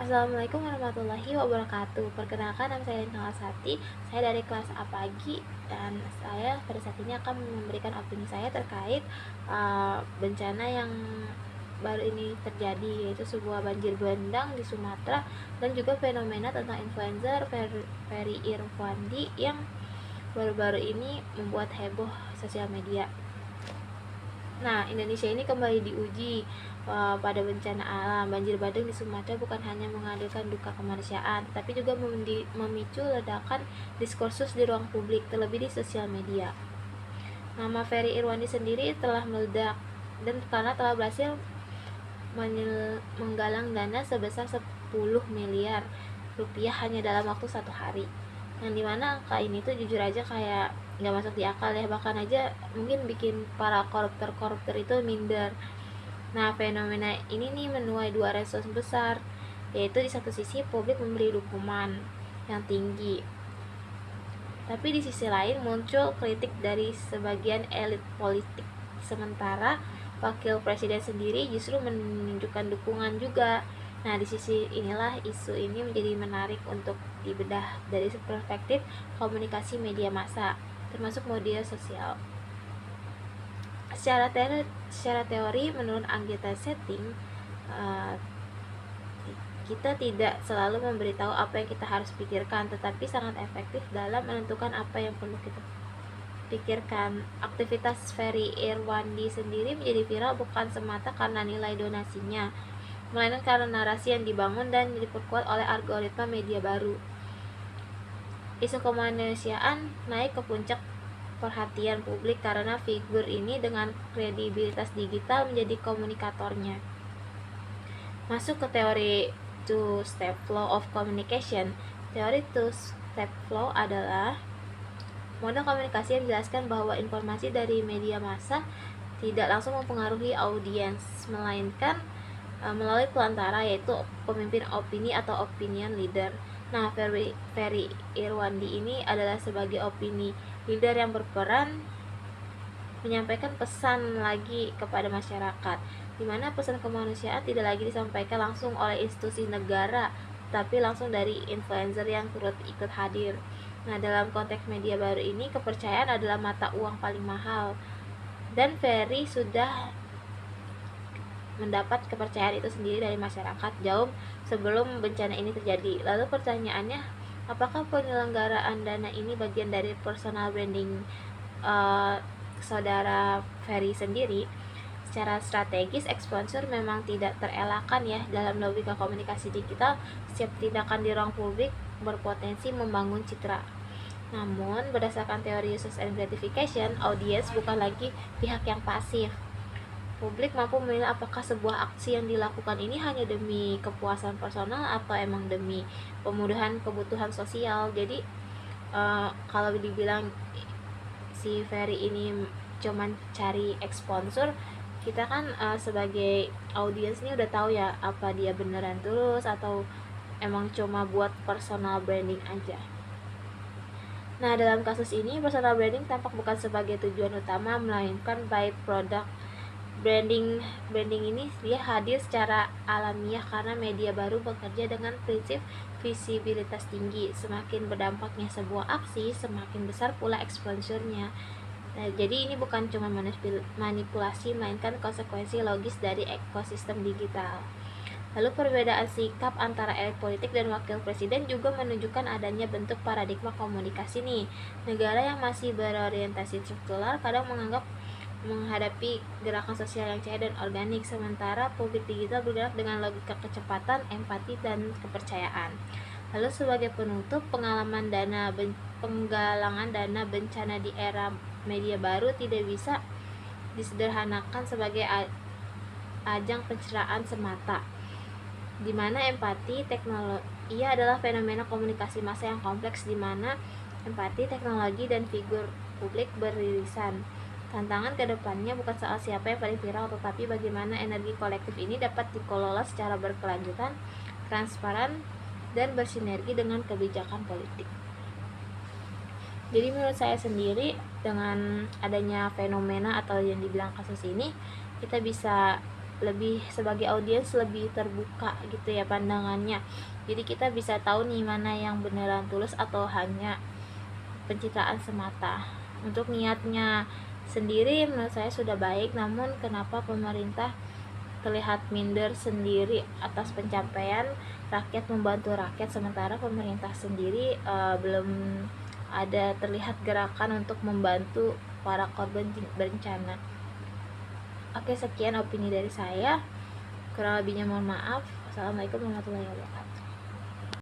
Assalamualaikum warahmatullahi wabarakatuh. Perkenalkan, nama saya Lina Lasati. Saya dari kelas A pagi dan saya pada saat ini akan memberikan opini saya terkait bencana yang baru ini terjadi, yaitu sebuah banjir bandang di Sumatera dan juga fenomena tentang influencer Ferry Irwandi yang baru-baru ini membuat heboh sosial media. Nah, Indonesia ini kembali diuji pada bencana alam. Banjir bandang di Sumatera bukan hanya menghadirkan duka kemanusiaan, tapi juga memicu ledakan diskursus di ruang publik, terlebih di sosial media. Nama Ferry Irwandi sendiri telah meledak dan karena telah berhasil menggalang dana sebesar 10 miliar rupiah hanya dalam waktu 1 hari. Yang dimana angka ini tuh jujur aja kayak nggak masuk di akal ya, bahkan aja mungkin bikin para koruptor itu minder. Nah, fenomena ini nih menuai dua respons besar, yaitu di satu sisi publik memberi dukungan yang tinggi, tapi di sisi lain muncul kritik dari sebagian elit politik, sementara wakil presiden sendiri justru menunjukkan dukungan juga. Nah, di sisi inilah isu ini menjadi menarik untuk dibedah dari perspektif komunikasi media massa, termasuk media sosial. Secara teori menurut Anggita Setting, kita tidak selalu memberitahu apa yang kita harus pikirkan, tetapi sangat efektif dalam menentukan apa yang perlu kita pikirkan. Aktivitas Ferry Irwandi sendiri menjadi viral bukan semata karena nilai donasinya, melainkan karena narasi yang dibangun dan diperkuat oleh algoritma media baru. Isu kemanusiaan naik ke puncak perhatian publik karena figur ini dengan kredibilitas digital menjadi komunikatornya. Masuk ke teori two-step flow of communication. Teori two-step flow adalah model komunikasi yang menjelaskan bahwa informasi dari media massa tidak langsung mempengaruhi audiens, melainkan melalui pelantara, yaitu pemimpin opini atau opinion leader. Nah, Ferry Irwandi ini adalah sebagai opini leader yang berperan menyampaikan pesan lagi kepada masyarakat, di mana pesan kemanusiaan tidak lagi disampaikan langsung oleh institusi negara, tapi langsung dari influencer yang turut ikut hadir. Nah, dalam konteks media baru ini, kepercayaan adalah mata uang paling mahal, dan Ferry sudah mendapat kepercayaan itu sendiri dari masyarakat jauh sebelum bencana ini terjadi. Lalu pertanyaannya, apakah penyelenggaraan dana ini bagian dari personal branding saudara Ferry sendiri? Secara strategis, exposure memang tidak terelakkan ya. Dalam logika komunikasi digital, setiap tindakan di ruang publik berpotensi membangun citra. Namun, berdasarkan teori uses and gratification, audience bukan lagi pihak yang pasif. Publik mampu menilai apakah sebuah aksi yang dilakukan ini hanya demi kepuasan personal atau emang demi pemudahan kebutuhan sosial. Jadi, kalau dibilang si Ferry ini cuman cari sponsor, kita kan sebagai audiens ini udah tahu ya apa dia beneran tulus atau emang cuma buat personal branding aja. Nah, dalam kasus ini personal branding tampak bukan sebagai tujuan utama, melainkan by product. Branding ini dia hadir secara alamiah karena media baru bekerja dengan prinsip visibilitas tinggi. Semakin berdampaknya sebuah aksi, semakin besar pula exposure-nya. Nah, jadi ini bukan cuma manipulasi, melainkan konsekuensi logis dari ekosistem digital. Lalu perbedaan sikap antara elit politik dan wakil presiden juga menunjukkan adanya bentuk paradigma komunikasi nih. Negara yang masih berorientasi struktural kadang menghadapi gerakan sosial yang cair dan organik, sementara publik digital bergerak dengan logika kecepatan, empati, dan kepercayaan. Lalu sebagai penutup, penggalangan dana bencana di era media baru tidak bisa disederhanakan sebagai ajang pencitraan semata, di mana empati teknologi adalah fenomena komunikasi massa yang kompleks, di mana empati, teknologi, dan figur publik beririsan. Tantangan kedepannya bukan soal siapa yang paling viral, tetapi bagaimana energi kolektif ini dapat dikelola secara berkelanjutan, transparan, dan bersinergi dengan kebijakan politik. Jadi menurut saya sendiri, dengan adanya fenomena atau yang dibilang kasus ini, kita bisa lebih sebagai audiens lebih terbuka gitu ya pandangannya. Jadi kita bisa tahu nih mana yang beneran tulus atau hanya pencitraan semata. Untuk niatnya sendiri menurut saya sudah baik, namun kenapa pemerintah terlihat minder sendiri atas pencapaian rakyat, membantu rakyat, sementara pemerintah sendiri belum ada terlihat gerakan untuk membantu para korban bencana. Oke, sekian opini dari saya. Kurang lebihnya mohon maaf. Assalamualaikum warahmatullahi wabarakatuh.